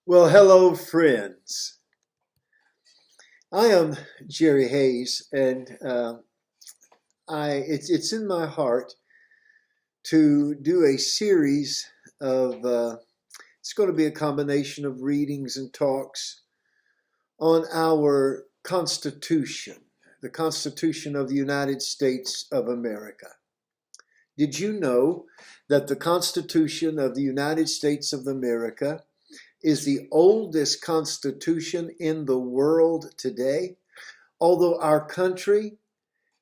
Well, hello, friends. I am Jerry Hayes, and it's in my heart to do a series of. It's going to be a combination of readings and talks on our Constitution, the Constitution of the United States of America. Did you know that the Constitution of the United States of America is the oldest constitution in the world today? Although our country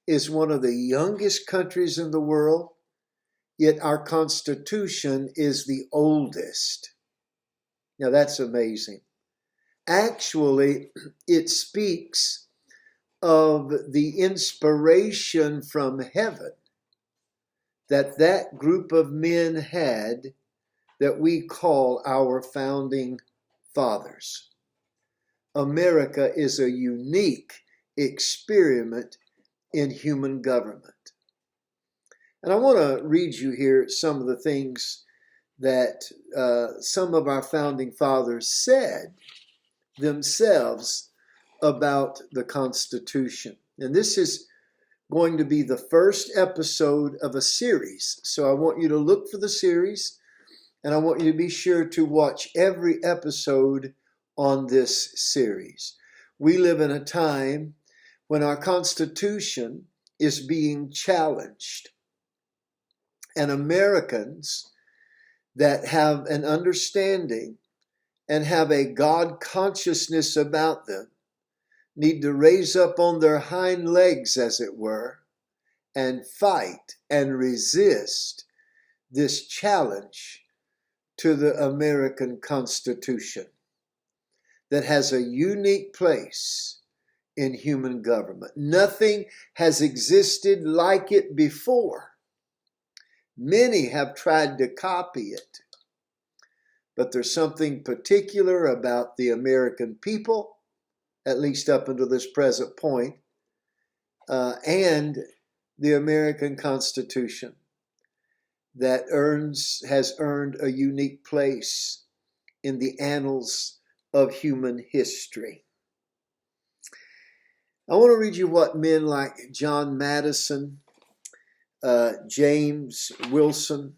is one of the youngest countries in the world, yet our constitution is the oldest. Now that's amazing. Actually, it speaks of the inspiration from heaven that group of men had that we call our founding fathers. America is a unique experiment in human government. And I want to read you here some of the things that some of our founding fathers said themselves about the Constitution. And this is going to be the first episode of a series. So I want you to look for the series, and I want you to be sure to watch every episode on this series. We live in a time when our Constitution is being challenged. And Americans that have an understanding and have a God consciousness about them need to raise up on their hind legs, as it were, and fight and resist this challenge to the American Constitution that has a unique place in human government. Nothing has existed like it before. Many have tried to copy it, but there's something particular about the American people, at least up until this present point, and the American Constitution that has earned a unique place in the annals of human history. I want to read you what men like John Madison, James Wilson,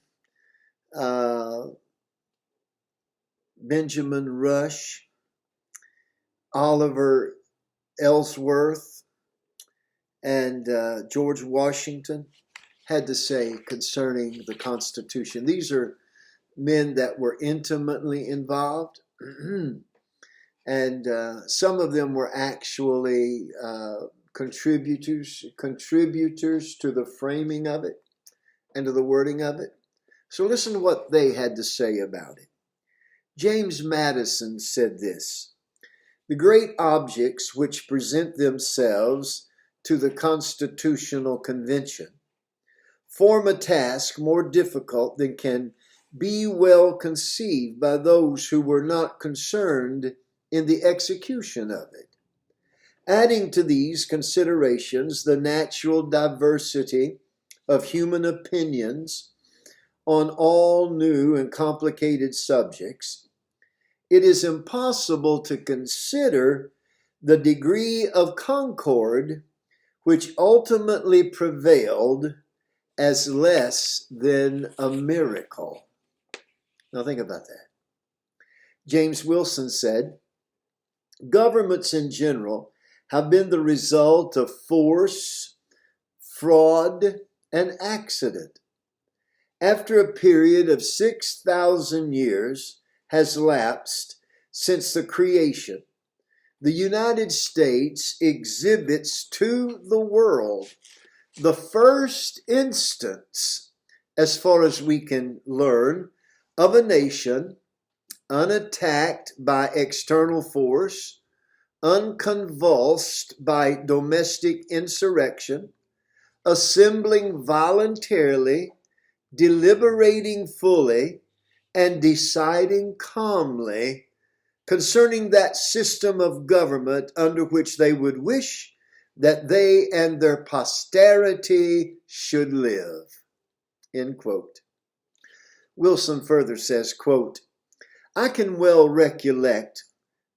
Benjamin Rush, Oliver Ellsworth, and George Washington had to say concerning the Constitution. These are men that were intimately involved, and some of them were actually contributors to the framing of it and to the wording of it. So listen to what they had to say about it. James Madison said this: "The great objects which present themselves to the Constitutional Convention form a task more difficult than can be well conceived by those who were not concerned in the execution of it. Adding to these considerations the natural diversity of human opinions on all new and complicated subjects, it is impossible to consider the degree of concord which ultimately prevailed as less than a miracle." Now think about that. James Wilson said, "Governments in general have been the result of force, fraud, and accident. After a period of 6,000 years has lapsed since the creation, the United States exhibits to the world the first instance, as far as we can learn, of a nation unattacked by external force, unconvulsed by domestic insurrection, assembling voluntarily, deliberating fully, and deciding calmly concerning that system of government under which they would wish that they and their posterity should live." End quote. Wilson further says, quote, I can well recollect,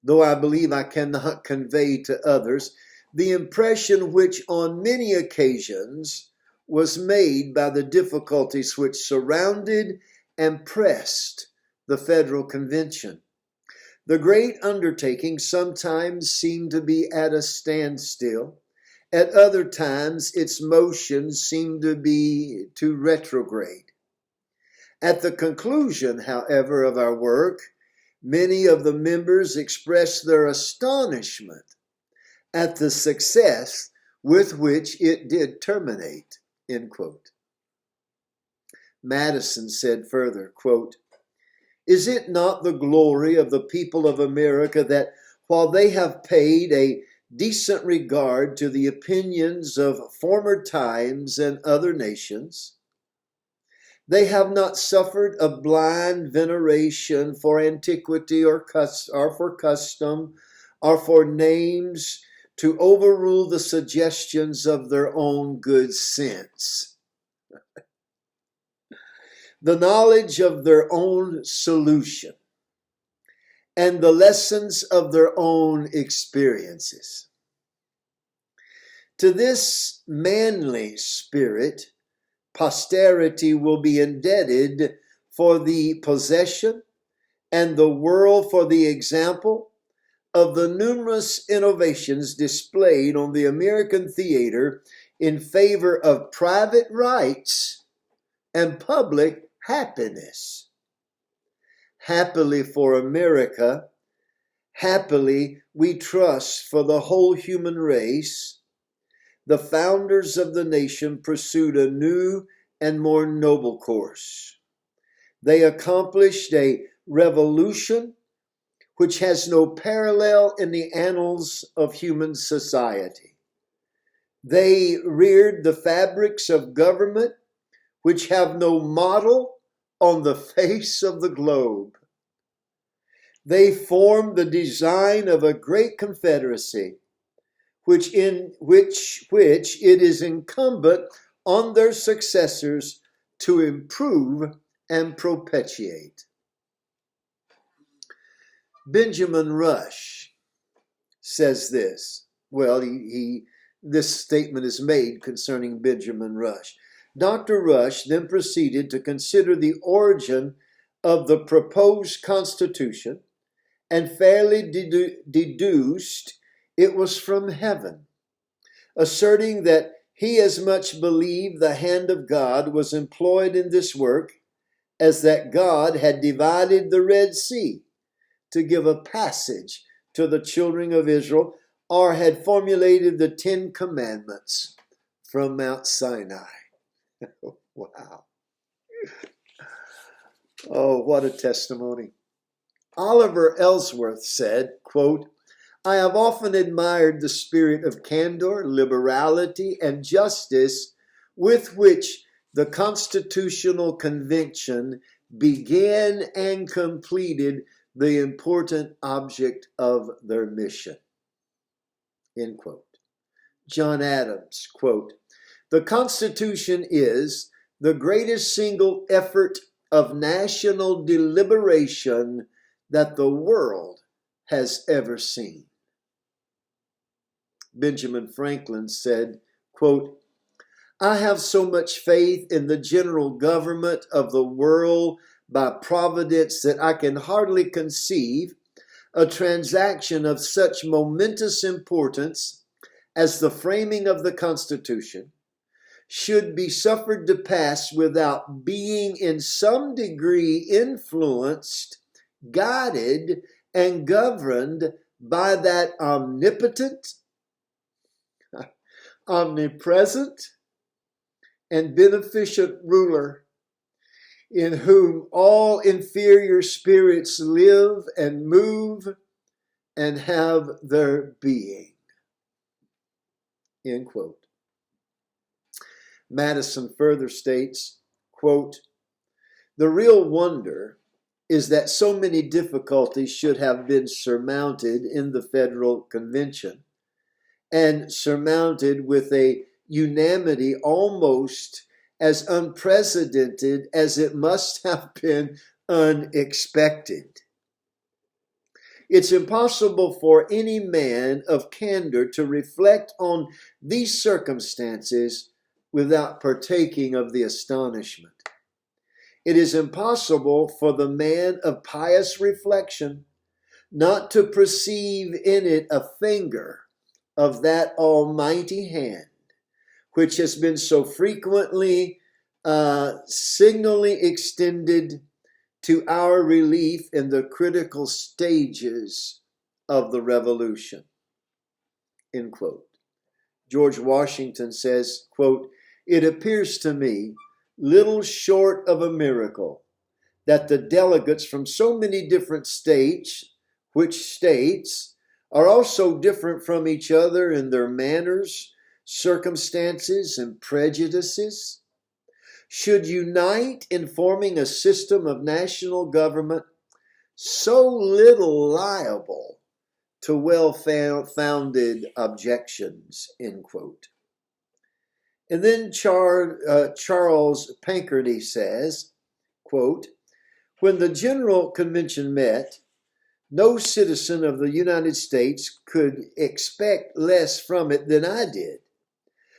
though I believe I cannot convey to others, the impression which on many occasions was made by the difficulties which surrounded and pressed the Federal Convention. The great undertaking sometimes seemed to be at a standstill. At other times, its motions seemed to retrograde. At the conclusion, however, of our work, many of the members expressed their astonishment at the success with which it did terminate, end quote. Madison said further, quote, "Is it not the glory of the people of America that while they have paid a decent regard to the opinions of former times and other nations, they have not suffered a blind veneration for antiquity or for custom or for names to overrule the suggestions of their own good sense, the knowledge of their own solution, and the lessons of their own experiences. To this manly spirit, posterity will be indebted for the possession and the world for the example of the numerous innovations displayed on the American theater in favor of private rights and public happiness. Happily for America, happily we trust for the whole human race, the founders of the nation pursued a new and more noble course. They accomplished a revolution which has no parallel in the annals of human society. They reared the fabrics of government which have no model on the face of the globe. They formed the design of a great confederacy, which it is incumbent on their successors to improve and perpetuate. Benjamin Rush says this. Well, this statement is made concerning Benjamin Rush. Dr. Rush then proceeded to consider the origin of the proposed Constitution and fairly deduced it was from heaven, asserting that he as much believed the hand of God was employed in this work as that God had divided the Red Sea to give a passage to the children of Israel, or had formulated the Ten Commandments from Mount Sinai. Wow. Oh, what a testimony. Oliver Ellsworth said, quote, "I have often admired the spirit of candor, liberality, and justice with which the Constitutional Convention began and completed the important object of their mission." End quote. John Adams, quote, "The Constitution is the greatest single effort of national deliberation that the world has ever seen." Benjamin Franklin said, quote, "I have so much faith in the general government of the world by providence that I can hardly conceive a transaction of such momentous importance as the framing of the Constitution should be suffered to pass without being in some degree influenced, guided, and governed by that omnipotent, omnipresent, and beneficent ruler in whom all inferior spirits live and move and have their being." End quote. Madison further states, quote, "The real wonder is that so many difficulties should have been surmounted in the Federal Convention, and surmounted with a unanimity almost as unprecedented as it must have been unexpected." It's impossible for any man of candor to reflect on these circumstances without partaking of the astonishment. It is impossible for the man of pious reflection not to perceive in it a finger of that almighty hand, which has been so frequently signally extended to our relief in the critical stages of the revolution. End quote. George Washington says, quote, "It appears to me little short of a miracle that the delegates from so many different states, which states are also different from each other in their manners, circumstances, and prejudices, should unite in forming a system of national government so little liable to well-founded objections," end quote. And then Charles Pankhurdy says, quote, "When the General Convention met, no citizen of the United States could expect less from it than I did.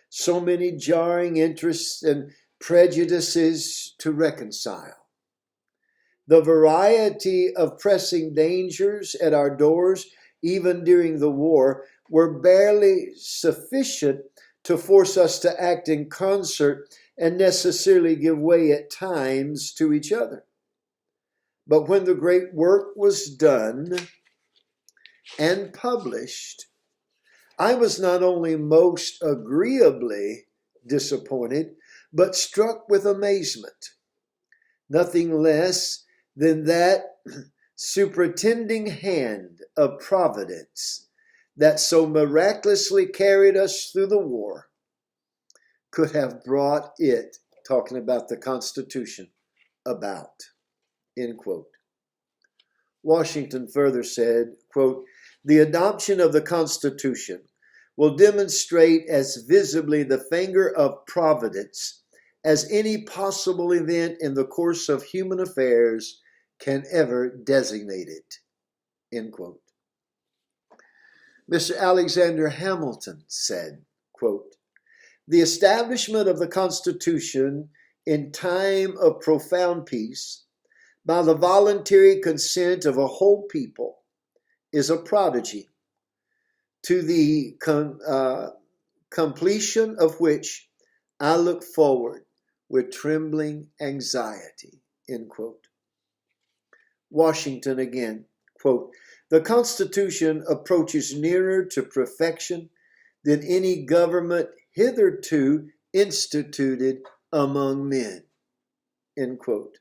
So many jarring interests and prejudices to reconcile. The variety of pressing dangers at our doors, even during the war, were barely sufficient to force us to act in concert and necessarily give way at times to each other. But when the great work was done and published, I was not only most agreeably disappointed, but struck with amazement. Nothing less than that superintending hand of Providence that so miraculously carried us through the war could have brought it," talking about the Constitution, "about." End quote. Washington further said, quote, "The adoption of the Constitution will demonstrate as visibly the finger of Providence as any possible event in the course of human affairs can ever designate it." End quote. Mr. Alexander Hamilton said, quote, "The establishment of the Constitution in time of profound peace by the voluntary consent of a whole people is a prodigy, to the completion of which I look forward with trembling anxiety." End quote. Washington again, quote, "The Constitution approaches nearer to perfection than any government hitherto instituted among men." End quote.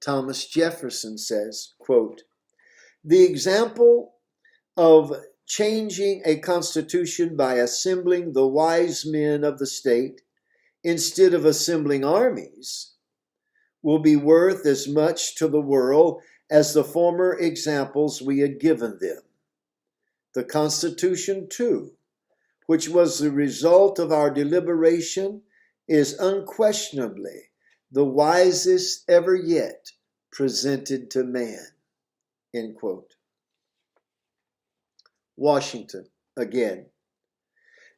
Thomas Jefferson says, quote, "The example of changing a constitution by assembling the wise men of the state instead of assembling armies will be worth as much to the world as the former examples we had given them. The Constitution, too, which was the result of our deliberation, is unquestionably the wisest ever yet presented to man." End quote. Washington again,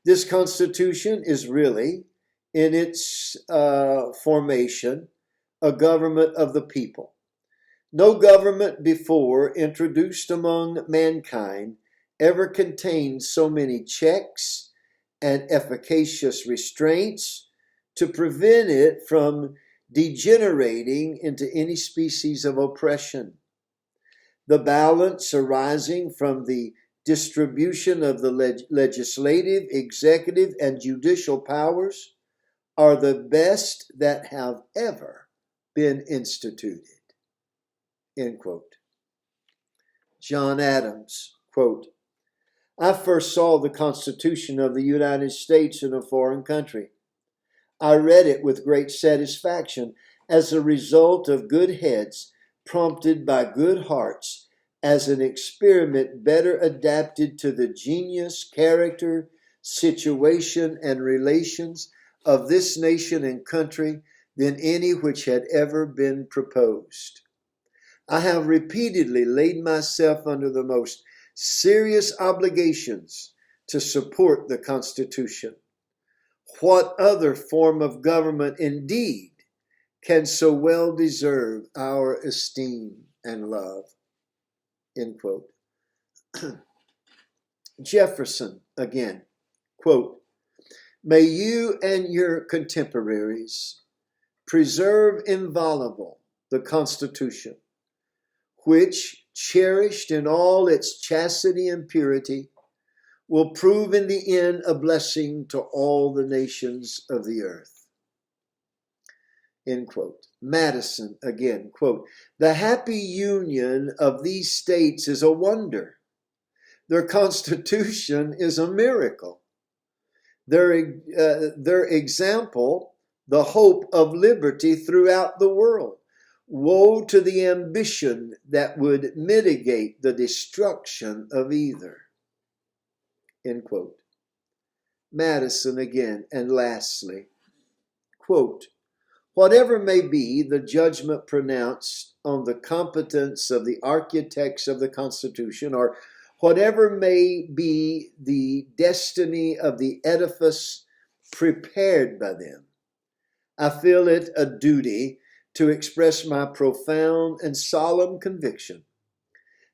"This Constitution is really, in its formation, a government of the people. No government before introduced among mankind ever contained so many checks and efficacious restraints to prevent it from degenerating into any species of oppression. The balance arising from the distribution of the legislative, executive, and judicial powers are the best that have ever been instituted." End quote. John Adams, quote, "I first saw the Constitution of the United States in a foreign country. I read it with great satisfaction as a result of good heads prompted by good hearts, as an experiment better adapted to the genius, character, situation, and relations of this nation and country than any which had ever been proposed. I have repeatedly laid myself under the most serious obligations to support the Constitution. What other form of government indeed can so well deserve our esteem and love? End quote. Jefferson again, quote, may you and your contemporaries preserve inviolable the Constitution, which, cherished in all its chastity and purity, will prove in the end a blessing to all the nations of the earth. End quote. Madison again, quote, the happy union of these states is a wonder. Their Constitution is a miracle. Their example, the hope of liberty throughout the world. Woe to the ambition that would mitigate the destruction of either. End quote. Madison again, and lastly, quote, whatever may be the judgment pronounced on the competence of the architects of the Constitution, or whatever may be the destiny of the edifice prepared by them, I feel it a duty to express my profound and solemn conviction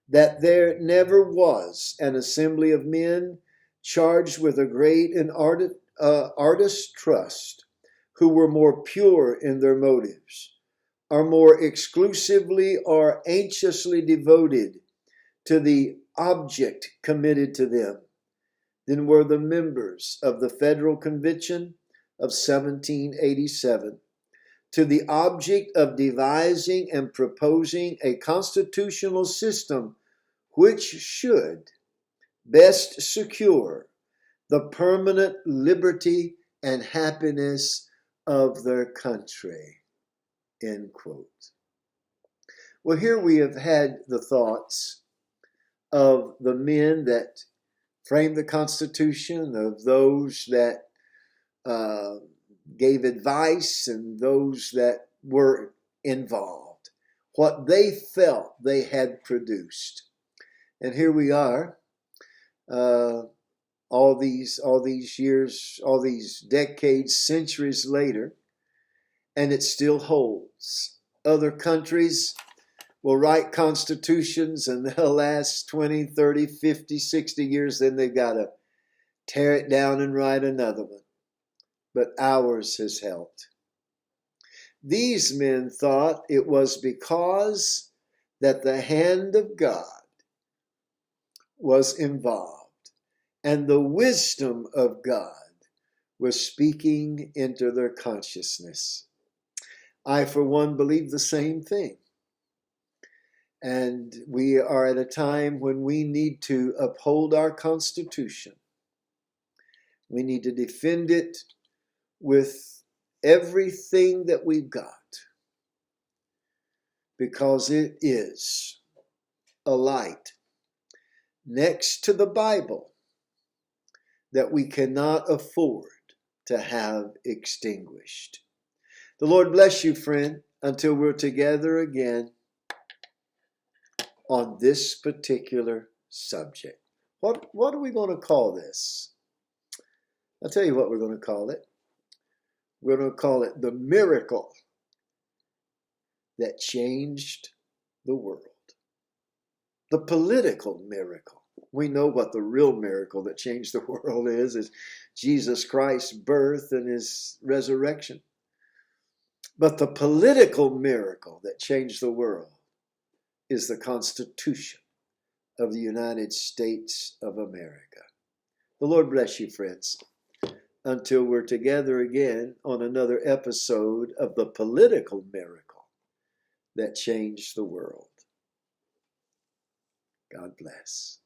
that there never was an assembly of men charged with a great and ardent trust who were more pure in their motives, or more exclusively or anxiously devoted to the object committed to them than were the members of the Federal Convention of 1787, to the object of devising and proposing a constitutional system which should best secure the permanent liberty and happiness of their country. End quote. Well, here we have had the thoughts of the men that framed the Constitution, of those that gave advice and those that were involved, what they felt they had produced. And here we are, all these years, all these decades, centuries later, and it still holds. Other countries will write constitutions and they'll last 20, 30, 50, 60 years, then they've got to tear it down and write another one. But ours has held. These men thought it was because that the hand of God was involved and the wisdom of God was speaking into their consciousness. I, for one, believe the same thing. And we are at a time when we need to uphold our Constitution. We need to defend it with everything that we've got, because it is a light next to the Bible that we cannot afford to have extinguished. The Lord bless you, friend, until we're together again on this particular subject. What are we going to call this? I'll tell you what we're going to call it. We're going to call it the miracle that changed the world. The political miracle. We know what the real miracle that changed the world is Jesus Christ's birth and his resurrection. But the political miracle that changed the world is the Constitution of the United States of America. The Lord bless you, friends, until we're together again on another episode of the political miracle that changed the world. God bless.